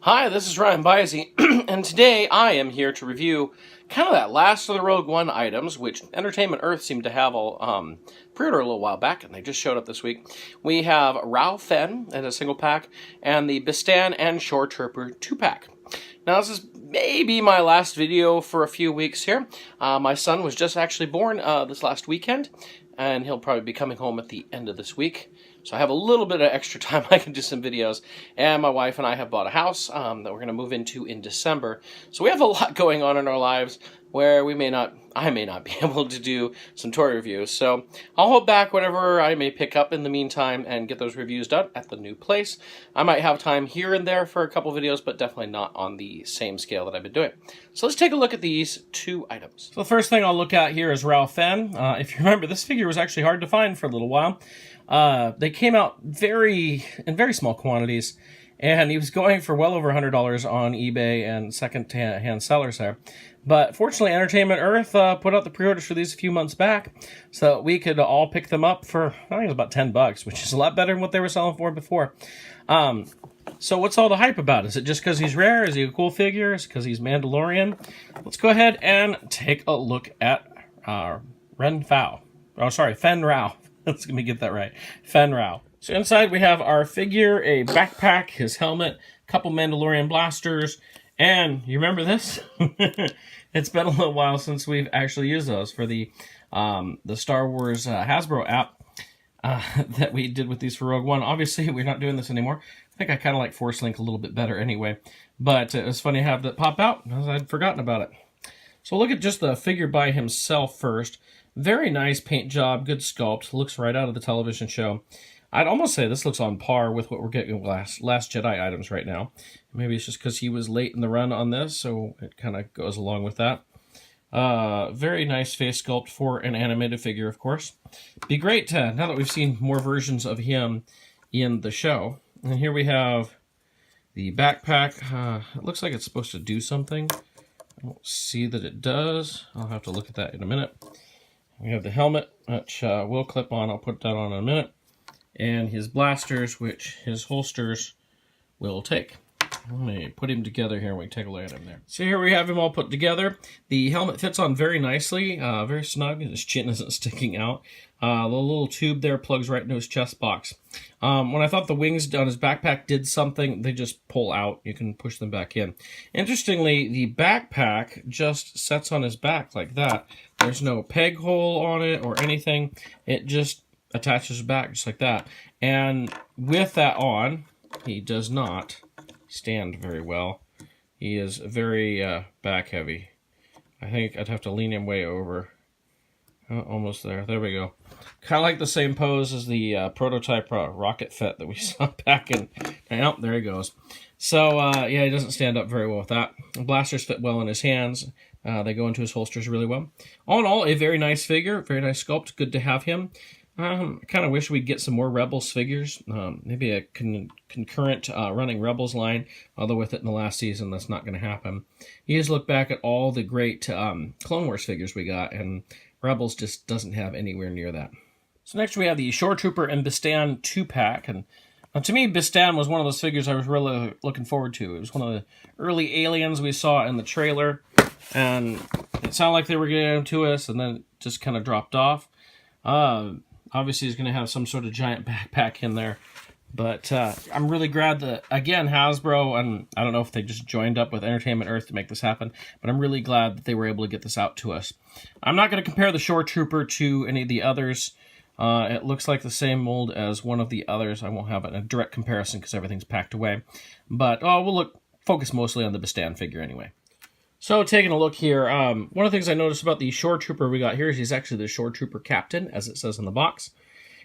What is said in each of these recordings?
Hi, this is MrByZ, and today I am here to review kind of that last of the Rogue One items, which Entertainment Earth seemed to have all pre-order a little while back, and they just showed up this week. We have Fenn in a single pack, and the Bistan and Shoretrooper 2-pack. Now, this is maybe my last video for a few weeks here. My son was just actually born this last weekend, and he'll probably be coming home at the end of this week. So I have a little bit of extra time I can do some videos. And my wife and I have bought a house that we're going to move into in December. So we have a lot going on in our lives where I may not be able to do some toy reviews. So I'll hold back whatever I may pick up in the meantime and get those reviews done at the new place. I might have time here and there for a couple videos, but definitely not on the same scale that I've been doing. So let's take a look at these two items. So the first thing I'll look at here is Fenn. If you remember, this figure was actually hard to find for a little while. They came out in very small quantities, and he was going for well over $100 on eBay and second-hand sellers there. But fortunately, Entertainment Earth put out the pre-orders for these a few months back, so that we could all pick them up for, I think it was about $10, which is a lot better than what they were selling for before. So what's all the hype about? Is it just because he's rare? Is he a cool figure? Is it because he's Mandalorian? Let's go ahead and take a look at Fenn Rau. Let me get that right. Fenn Rau. So inside we have our figure, a backpack, his helmet, a couple Mandalorian blasters, and you remember this? It's been a little while since we've actually used those for the Star Wars Hasbro app that we did with these for Rogue One. Obviously, we're not doing this anymore. I think I kind of like Force Link a little bit better anyway, but it was funny to have that pop out, as I'd forgotten about it. So look at just the figure by himself first. Very nice paint job, good sculpt, looks right out of the television show. I'd almost say this looks on par with what we're getting with Last Jedi items right now. Maybe it's just because he was late in the run on this, so it kind of goes along with that. Very nice face sculpt for an animated figure, of course. Be great, now that we've seen more versions of him in the show. And here we have the backpack. It looks like it's supposed to do something. I don't see that it does. I'll have to look at that in a minute. We have the helmet, which will clip on. I'll put that on in a minute. And his blasters, which his holsters will take. Let me put him together here and we can take a look at him there. So here we have him all put together. The helmet fits on very nicely, very snug. His chin isn't sticking out. The little tube there plugs right into his chest box. When I thought the wings on his backpack did something, they just pull out. You can push them back in. Interestingly, the backpack just sets on his back like that. There's no peg hole on it or anything. It just attaches back just like that. And with that on, he does not stand very well. He is very back heavy. I think I'd have to lean him way over. Oh, almost there. There we go. Kind of like the same pose as the prototype Rocket Fett that we saw back in. Oh, there he goes. So, yeah, he doesn't stand up very well with that. The blasters fit well in his hands. They go into his holsters really well. All in all, a very nice figure. Very nice sculpt. Good to have him. I kind of wish we'd get some more Rebels figures. Maybe a concurrent running Rebels line, although with it in the last season, that's not going to happen. You just look back at all the great Clone Wars figures we got, and Rebels just doesn't have anywhere near that. So next we have the Shoretrooper and Bistan 2-pack. And to me, Bistan was one of those figures I was really looking forward to. It was one of the early aliens we saw in the trailer, and it sounded like they were getting them to us, and then it just kind of dropped off. Obviously, he's going to have some sort of giant backpack in there. But I'm really glad that, again, Hasbro, and I don't know if they just joined up with Entertainment Earth to make this happen, but I'm really glad that they were able to get this out to us. I'm not going to compare the Shoretrooper to any of the others. It looks like the same mold as one of the others. I won't have a direct comparison because everything's packed away. But we'll focus mostly on the Bistan figure anyway. So, taking a look here, one of the things I noticed about the Shoretrooper we got here is he's actually the Shoretrooper Captain, as it says in the box.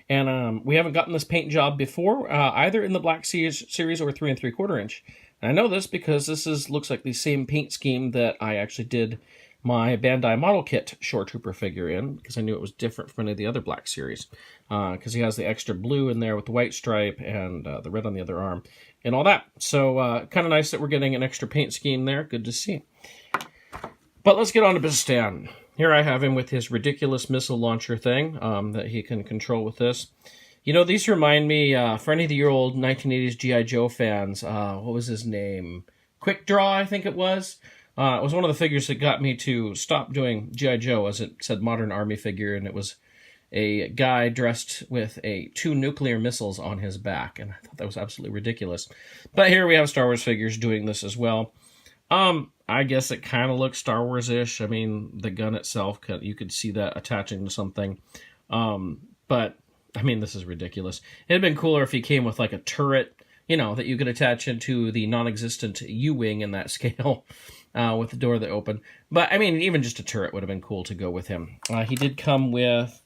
And we haven't gotten this paint job before, either in the Black Series or 3 3/4 inch. And I know this because this looks like the same paint scheme that I actually did my Bandai model kit Shoretrooper figure in, because I knew it was different from any of the other Black Series. Because he has the extra blue in there with the white stripe and the red on the other arm and all that. So, kind of nice that we're getting an extra paint scheme there. Good to see. But let's get on to Bistan. Here I have him with his ridiculous missile launcher thing that he can control with this. You know, these remind me, for any of the old 1980s G.I. Joe fans, what was his name? Quick Draw, I think it was. It was one of the figures that got me to stop doing G.I. Joe, as it said Modern Army figure, and it was a guy dressed with two nuclear missiles on his back, and I thought that was absolutely ridiculous. But here we have Star Wars figures doing this as well. I guess it kind of looks Star Wars-ish. I mean, the gun itself, you could see that attaching to something. But, I mean, this is ridiculous. It'd been cooler if he came with, like, a turret, you know, that you could attach into the non-existent U-wing in that scale. With the door that opened. But, I mean, even just a turret would have been cool to go with him. He did come with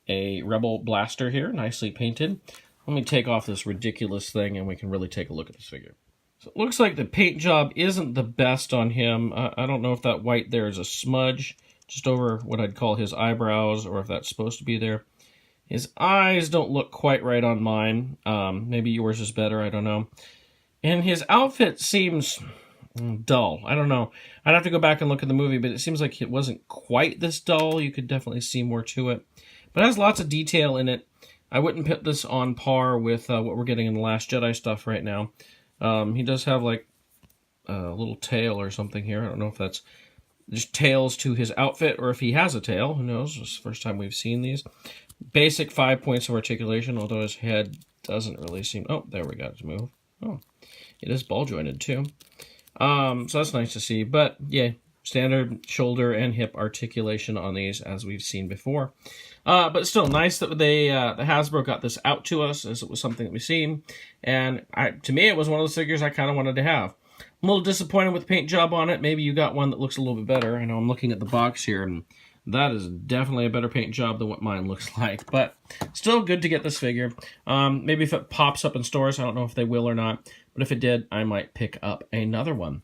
a Rebel blaster here, nicely painted. Let me take off this ridiculous thing and we can really take a look at this figure. So it looks like the paint job isn't the best on him. I don't know if that white there is a smudge just over what I'd call his eyebrows, or if that's supposed to be there. His eyes don't look quite right on mine. Maybe yours is better, I don't know. And his outfit seems dull. I don't know. I'd have to go back and look at the movie, but it seems like it wasn't quite this dull. You could definitely see more to it. But it has lots of detail in it. I wouldn't put this on par with what we're getting in the Last Jedi stuff right now. He does have like a little tail or something here. I don't know if that's just tails to his outfit or if he has a tail. Who knows? It's the first time we've seen these. Basic 5 points of articulation, although his head doesn't really seem... Oh, there we got it to move. Oh, it is ball jointed too. So that's nice to see, but yeah, standard shoulder and hip articulation on these, as we've seen before. But still nice that the Hasbro got this out to us, as it was something that we've seen, and to me, it was one of those figures I kind of wanted to have. I'm a little disappointed with the paint job on it. Maybe you got one that looks a little bit better. I know I'm looking at the box here, and that is definitely a better paint job than what mine looks like, but still good to get this figure. Maybe if it pops up in stores, I don't know if they will or not, but if it did, I might pick up another one.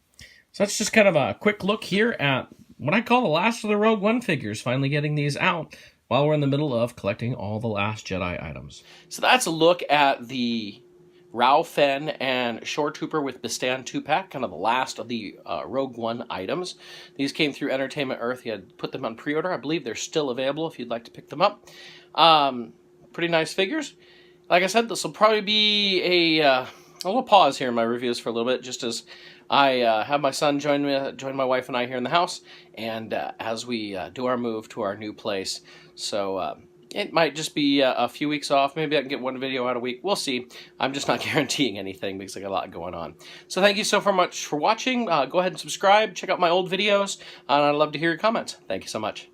So that's just kind of a quick look here at what I call the last of the Rogue One figures, finally getting these out while we're in the middle of collecting all the Last Jedi items. So that's a look at the Fenn and Shoretrooper with Bistan 2-pack, kind of the last of the Rogue One items. These came through Entertainment Earth. He had put them on pre-order. I believe they're still available if you'd like to pick them up. Pretty nice figures. Like I said, this will probably be a little pause here in my reviews for a little bit, just as I have my son join my wife and I here in the house, and as we do our move to our new place. So it might just be a few weeks off. Maybe I can get one video out a week. We'll see. I'm just not guaranteeing anything because I got a lot going on. So thank you so much for watching. Go ahead and subscribe. Check out my old videos. And I'd love to hear your comments. Thank you so much.